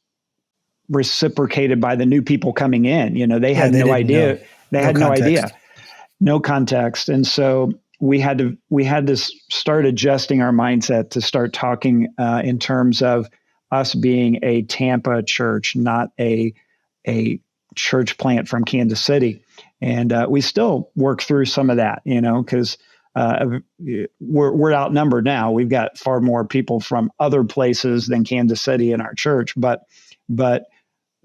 reciprocated by the new people coming in. They had no idea. They had no idea, no context. And so we had to start adjusting our mindset to start talking in terms of us being a Tampa church, not a church plant from Kansas City. And we still work through some of that, because we're outnumbered now. We've got far more people from other places than Kansas City in our church, but the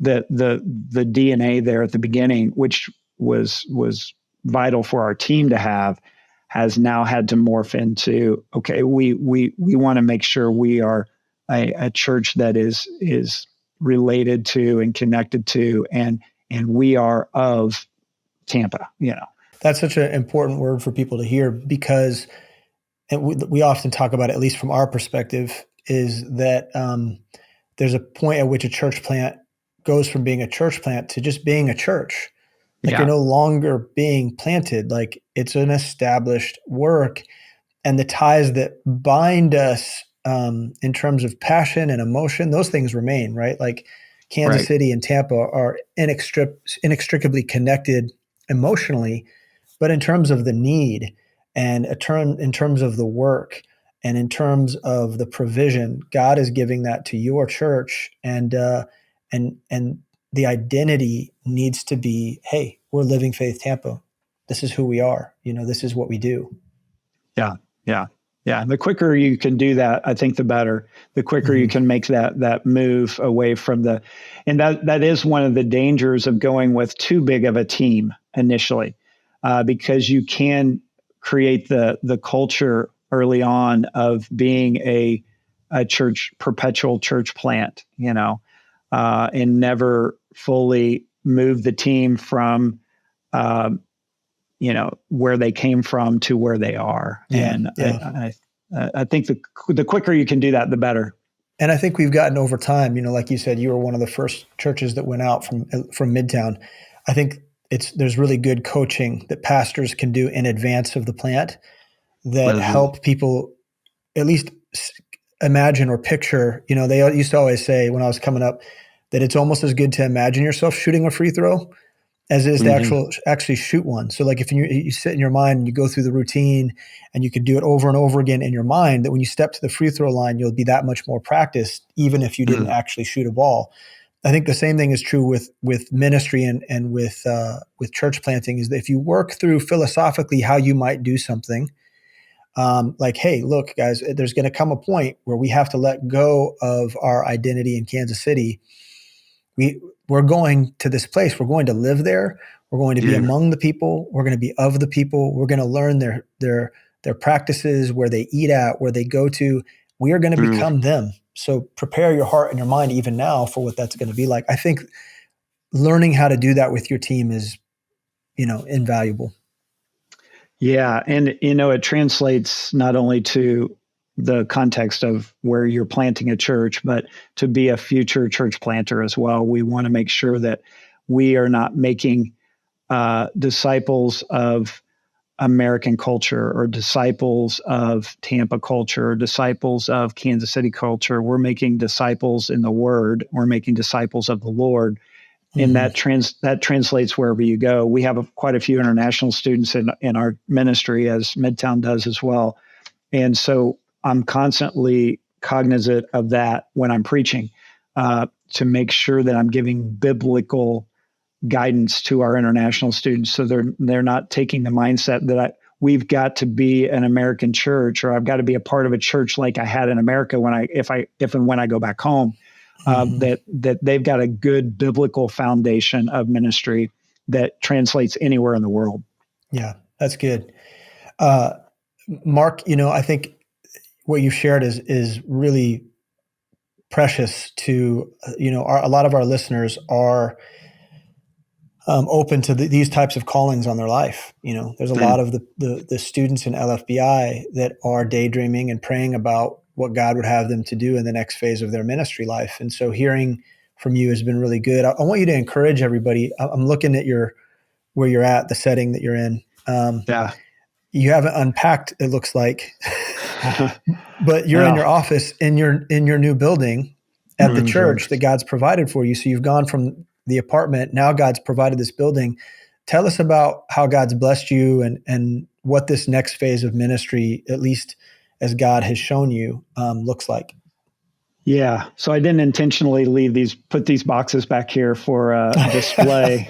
DNA there at the beginning, which was vital for our team to have, has now had to morph into, okay, we want to make sure we are a church that is related to and connected to, and we are of Tampa. That's such an important word for people to hear, because we often talk about it, at least from our perspective, is that there's a point at which a church plant goes from being a church plant to just being a church. Like you're no longer being planted. Like it's an established work, and the ties that bind us in terms of passion and emotion, those things remain, right? Like Kansas City and Tampa are inextricably connected emotionally, but in terms of the need and in terms of the work And in terms of the provision, God is giving that to your church, and the identity needs to be, hey, we're Living Faith Tampa. This is who we are. This is what we do. Yeah. And the quicker you can do that, I think the better. The quicker you can make that move away from and that is one of the dangers of going with too big of a team initially, because you can create the culture early on of being a perpetual church plant, and never fully move the team from, where they came from to where they are. Yeah, and yeah. I think the quicker you can do that, the better. And I think we've gotten over time, like you said, you were one of the first churches that went out from Midtown. I think there's really good coaching that pastors can do in advance of the plant that help people at least imagine or picture. They used to always say when I was coming up that it's almost as good to imagine yourself shooting a free throw as it is to actually shoot one. So like if you sit in your mind and you go through the routine and you can do it over and over again in your mind, that when you step to the free throw line, you'll be that much more practiced, even if you didn't actually shoot a ball. I think the same thing is true with ministry and with church planting, is that if you work through philosophically how you might do something, like, hey, look, guys, there's going to come a point where we have to let go of our identity in Kansas City. We're going to this place. We're going to live there. We're going to be among the people. We're going to be of the people. We're going to learn their practices, where they eat at, where they go to. We are going to become them. So prepare your heart and your mind even now for what that's going to be like. I think learning how to do that with your team is, invaluable. Yeah. And, it translates not only to the context of where you're planting a church, but to be a future church planter as well. We want to make sure that we are not making disciples of American culture or disciples of Tampa culture or disciples of Kansas City culture. We're making disciples in the Word. We're making disciples of the Lord. And that translates wherever you go. We have quite a few international students in our ministry, as Midtown does as well. And so I'm constantly cognizant of that when I'm preaching, to make sure that I'm giving biblical guidance to our international students, so they're not taking the mindset that we've got to be an American church, or I've got to be a part of a church like I had in America if and when I go back home. That they've got a good biblical foundation of ministry that translates anywhere in the world. Yeah, that's good. Mark, I think what you've shared is really precious to, a lot of our listeners are open to these types of callings on their life. There's a lot of the students in LFBI that are daydreaming and praying about what God would have them to do in the next phase of their ministry life. And so hearing from you has been really good. I want you to encourage everybody. I'm looking at where you're at, the setting that you're in. You haven't unpacked, it looks like, but you're in your office in your new building at the church that God's provided for you. So you've gone from the apartment. Now God's provided this building. Tell us about how God's blessed you and what this next phase of ministry, at least as God has shown you, looks like. Yeah. So I didn't intentionally put these boxes back here for display.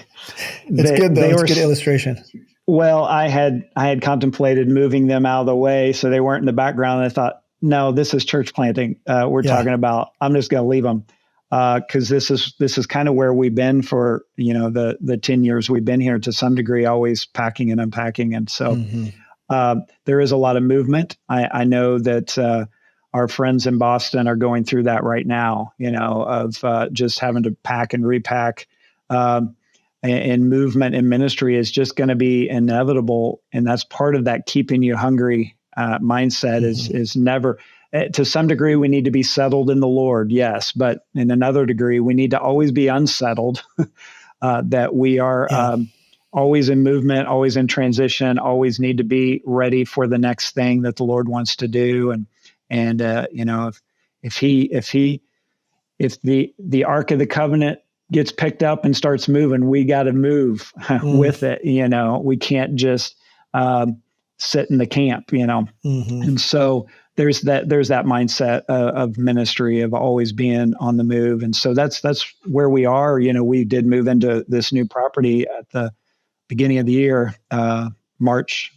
It's good though. It's a good illustration. Well, I had contemplated moving them out of the way so they weren't in the background. And I thought, no, this is church planting. We're talking about. I'm just going to leave them because this is kind of where we've been for the 10 years we've been here, to some degree, always packing and unpacking, and so there is a lot of movement. I know that our friends in Boston are going through that right now. Of just having to pack and repack. And movement in ministry is just going to be inevitable. And that's part of that keeping you hungry mindset is never, to some degree, we need to be settled in the Lord. Yes. But in another degree, we need to always be unsettled, that we are always in movement, always in transition, always need to be ready for the next thing that the Lord wants to do. And if the Ark of the Covenant gets picked up and starts moving, we got to move with it. We can't just sit in the camp, And so there's that mindset of ministry, of always being on the move. And so that's where we are. We did move into this new property at the beginning of the year, March,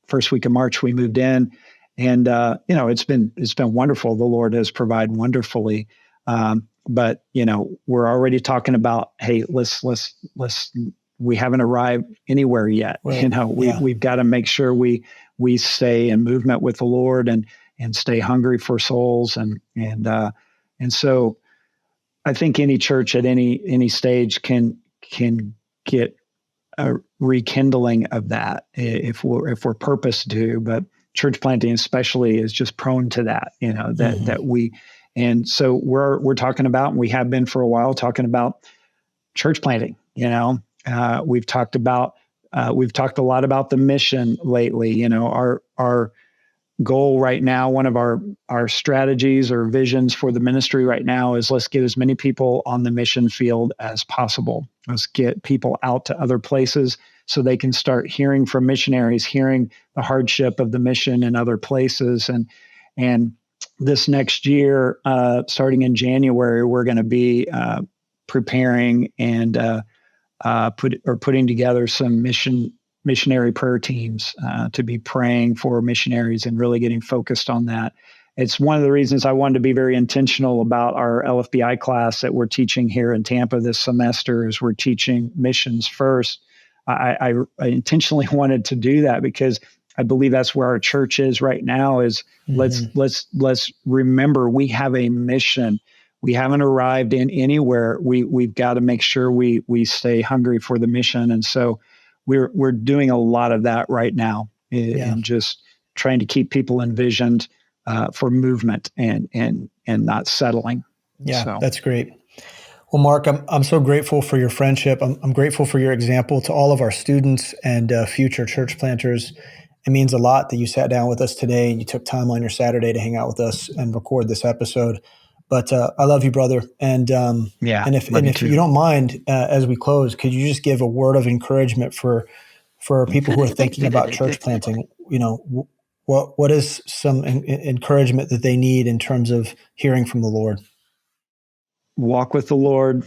first week of March, we moved in, and it's been wonderful. The Lord has provided wonderfully, but we're already talking about, hey, let's we haven't arrived anywhere yet. Right. We've got to make sure we stay in movement with the Lord and stay hungry for souls, and so I think any church at any stage can get a rekindling of that if we're purposed to, but church planting especially is just prone to that, that we, and so we're talking about, and we have been for a while, talking about church planting. We've talked a lot about the mission lately. Our goal right now, one of our strategies or visions for the ministry right now is, let's get as many people on the mission field as possible. Let's get people out to other places so they can start hearing from missionaries, hearing the hardship of the mission in other places. And this next year, starting in January, we're going to be preparing and putting together some missionary prayer teams to be praying for missionaries and really getting focused on that. It's one of the reasons I wanted to be very intentional about our LFBI class that we're teaching here in Tampa this semester, is we're teaching missions first. I intentionally wanted to do that because I believe that's where our church is right now, is let's remember we have a mission. We haven't arrived in anywhere. We've got to make sure we stay hungry for the mission. And so we're doing a lot of that right now, and just trying to keep people envisioned for movement and not settling. Yeah, so. That's great. Well, Mark, I'm so grateful for your friendship. I'm grateful for your example to all of our students and future church planters. It means a lot that you sat down with us today and you took time on your Saturday to hang out with us and record this episode. But I love you, brother. And if you don't mind, as we close, could you just give a word of encouragement for people who are thinking about church planting? What is some encouragement that they need in terms of hearing from the Lord? Walk with the Lord,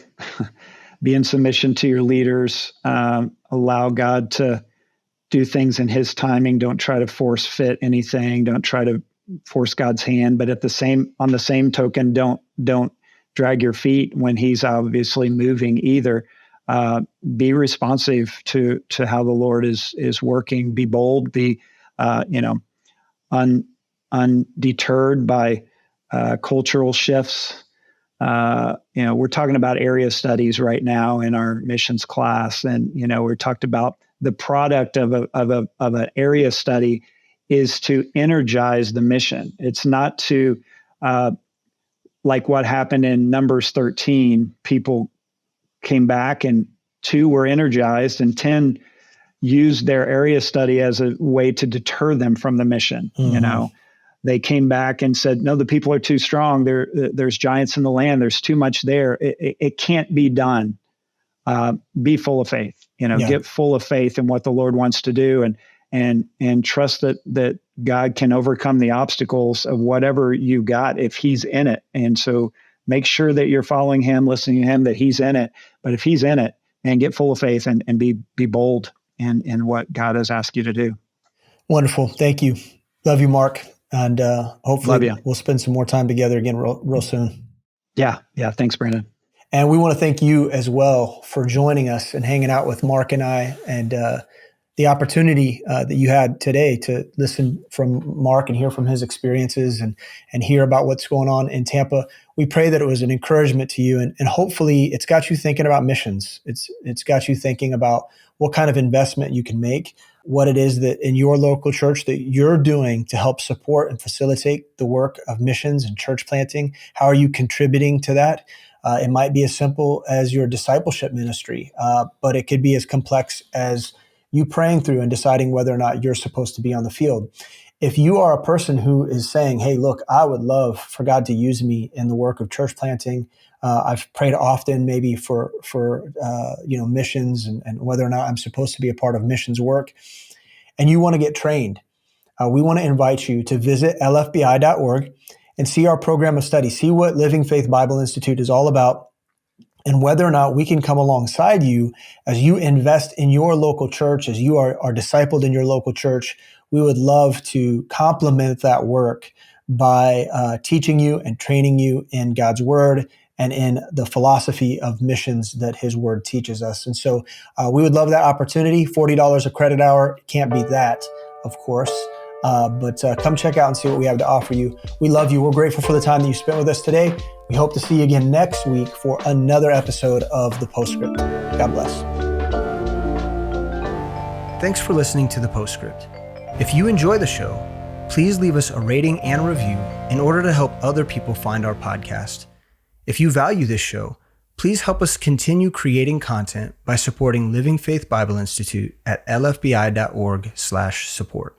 be in submission to your leaders, allow God to do things in His timing. Don't try to force fit anything. Don't try to force God's hand, but on the same token, don't drag your feet when He's obviously moving either. Be responsive to how the Lord is working. Be bold. Be undeterred by cultural shifts. We're talking about area studies right now in our missions class, and we're talked about the product of an area study is to energize the mission. It's not to, like what happened in Numbers 13, people came back and 2 were energized and 10 used their area study as a way to deter them from the mission. They came back and said, no, the people are too strong. There's giants in the land. There's too much there. It can't be done. Be full of faith, get full of faith in what the Lord wants to do, and trust that God can overcome the obstacles of whatever you got if He's in it. And so make sure that you're following Him, listening to Him, that He's in it. But if He's in it, and get full of faith and be bold in what God has asked you to do. Wonderful. Thank you. Love you, Mark. And hopefully we'll spend some more time together again real soon. Yeah. Thanks, Brandon. And we want to thank you as well for joining us and hanging out with Mark and I, and the opportunity that you had today to listen from Mark and hear from his experiences and hear about what's going on in Tampa. We pray that it was an encouragement to you, and hopefully it's got you thinking about missions. It's got you thinking about what kind of investment you can make, what it is that in your local church that you're doing to help support and facilitate the work of missions and church planting. How are you contributing to that? It might be as simple as your discipleship ministry, but it could be as complex as you praying through and deciding whether or not you're supposed to be on the field. If you are a person who is saying, hey, look, I would love for God to use me in the work of church planting. I've prayed often maybe for missions and whether or not I'm supposed to be a part of missions work, and you want to get trained. we want to invite you to visit lfbi.org and see our program of study, see what Living Faith Bible Institute is all about, and whether or not we can come alongside you as you invest in your local church, as you are discipled in your local church. We would love to complement that work by teaching you and training you in God's word and in the philosophy of missions that his word teaches us. And so we would love that opportunity. $40 a credit hour. Can't beat that, of course. But come check out and see what we have to offer you. We love you. We're grateful for the time that you spent with us today. We hope to see you again next week for another episode of The Postscript. God bless. Thanks for listening to The Postscript. If you enjoy the show, please leave us a rating and review in order to help other people find our podcast. If you value this show, please help us continue creating content by supporting Living Faith Bible Institute at lfbi.org/support.